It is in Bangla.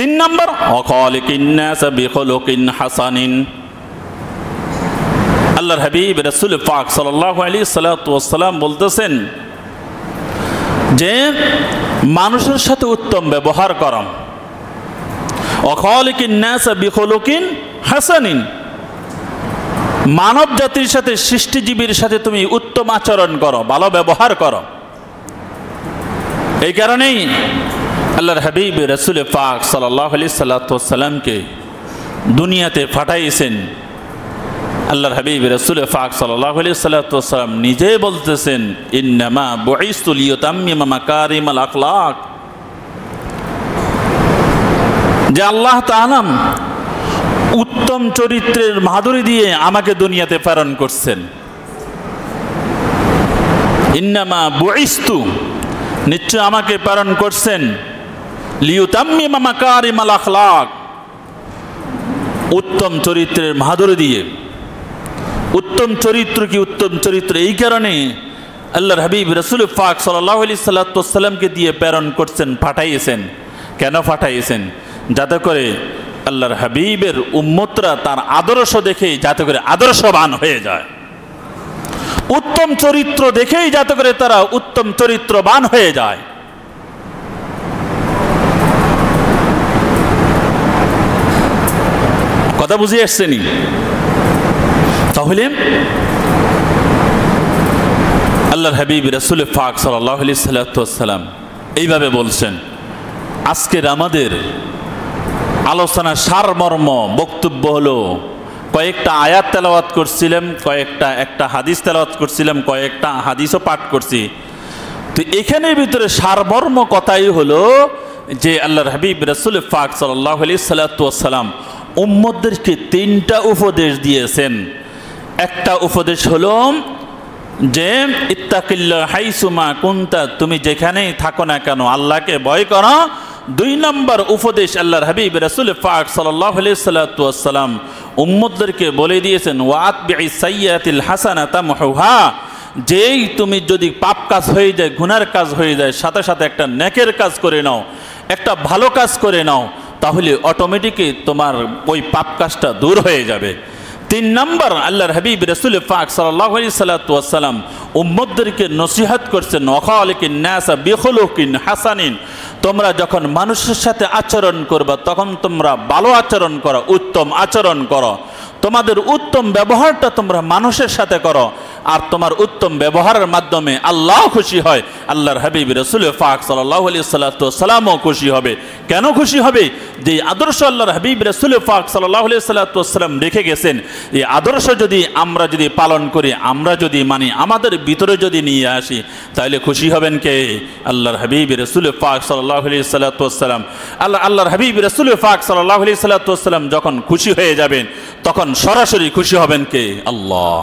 তিন নম্বর ওয়াখালিকিন নাস বিখুলুকিন হাসানিন। আল্লাহর হাবিব রাসূল পাক সাল্লাল্লাহু আলাইহি ওয়াসাল্লাম বলতেছেন যে মানুষের সাথে উত্তম ব্যবহার করো। ওয়াখালিকিন নাস বিখুলুকিন হাসানিন, মানব জাতির সাথে, সৃষ্টিজীবীর সাথে তুমি উত্তম আচরণ করো, ভালো ব্যবহার করো। এই কারণেই আল্লাহর হাবিব রাসূল পাক সাল্লাল্লাহু আলাইহি ওয়াসাল্লামকে দুনিয়াতে পাঠাইছেন। আল্লাহর হাবিব রাসূল পাক সাল্লাল্লাহু আলাইহি ওয়াসাল্লাম নিজে বলতেছেন, ইন্নামা বুইস্তু লিউতাম্মিমা মাকারিমাল আখলাক, যে আল্লাহ তাআলা উত্তম চরিত্রের মাধুরী দিয়ে আমাকে দুনিয়াতে প্রেরণ করছেন। ইন্নামা বুইস্তু, নিশ্চয় আমাকে প্রেরণ করছেন, লিউতাম্মিমা মাকারিমাল আখলাক, উত্তম চরিত্রের মাধুরী দিয়ে। উত্তম চরিত্র কি? উত্তম চরিত্র এই কারণে আল্লাহর হাবিব রাসূল পাক সাল্লাল্লাহু আলাইহি ওয়াসাল্লামকে দিয়ে প্রেরণ করছেন, পাঠাইয়েছেন। কেন পাঠাইয়েছেন? যাতে করে আল্লাহর হাবিবের উম্মতরা তার আদর্শ দেখেই যাতে করে আদর্শবান হয়ে যায়, উত্তম চরিত্র দেখেই যাতে করে তারা উত্তম চরিত্রবান হয়ে যায়। কথা বুঝে আসছেনি? তাহলে আল্লাহর হাবিব রাসূল পাক সাল্লাল্লাহু আলাইহি ওয়াসাল্লাম এইভাবে বলছেন। আজকের আমাদের আলোচনার সারমর্ম বক্তব্য হলো, কয়েকটা আয়াত তেলাওয়াত করছিলাম, একটা হাদিস তেলাওয়াত করছিলাম, কয়েকটা হাদিসও পাঠ করছি। তো এখানের ভিতরে সারমর্ম কথাই হলো যে আল্লাহর হাবিব রাসূল পাক সাল্লাল্লাহু আলাইহি ওয়াসাল্লাম উম্মতদেরকে তিনটা উপদেশ দিয়েছেন। একটা উপদেশ হলো যে ইত্তাকিল্লাহ হাইসুমা কুনতা, তুমি যেখানেই থাকো না কেন আল্লাহকে ভয় করো। দুই নম্বর উপদেশ আল্লাহর হাবিব রাসূল পাক সাল্লাল্লাহু আলাইহি ওয়াসাল্লাম উম্মতদেরকে বলে দিয়েছেন, ওয়াতবিইস সাইয়্যাতিল হাসানাতা তামহুহা, যেই তুমি যদি পাপ কাজ হয়ে যায়, গুনার কাজ হয়ে যায়, সাথে সাথে একটা নেকের কাজ করে নাও, একটা ভালো কাজ করে নাও, তাহলে অটোমেটিকই তোমার ওই পাপ কাজটা দূর হয়ে যাবে। তিন নম্বর আল্লাহর হাবিব রাসূল পাক সাল্লাল্লাহু আলাইহি ওয়াসাল্লাম উম্মতদেরকে নসিহত করছেন, ওয়াখালিকিন নাস বিখুলুকিন হাসানিন, তোমরা যখন মানুষের সাথে আচরণ করবা তখন তোমরা ভালো আচরণ করো, উত্তম আচরণ করো। তোমাদের উত্তম ব্যবহারটা তোমরা মানুষের সাথে করো, আর তোমার উত্তম ব্যবহারের মাধ্যমে আল্লাহ খুশি হয়, আল্লাহর হাবিব রাসূল পাক সাল্লাল্লাহু আলাইহি ওয়াসাল্লামও খুশি হবে। কেন খুশি হবে? যে আদর্শ আল্লাহর হাবিব রাসূল পাক সাল্লাল্লাহু আলাইহি ওয়াসাল্লাম রেখে গেছেন, এই আদর্শ যদি আমরা পালন করি, আমরা যদি মানি, আমাদের ভিতরে যদি নিয়ে আসি, তাহলে খুশি হবেন কে? আল্লাহর হাবিব রাসূল পাক সাল্লাল্লাহু আলাইহি ওয়াসাল্লাম। আল্লাহর হাবিব রাসূল পাক সাল্লাল্লাহু আলাইহি ওয়াসাল্লাম যখন খুশি হয়ে যাবেন, তখন সরাসরি খুশি হবেন কে? আল্লাহ।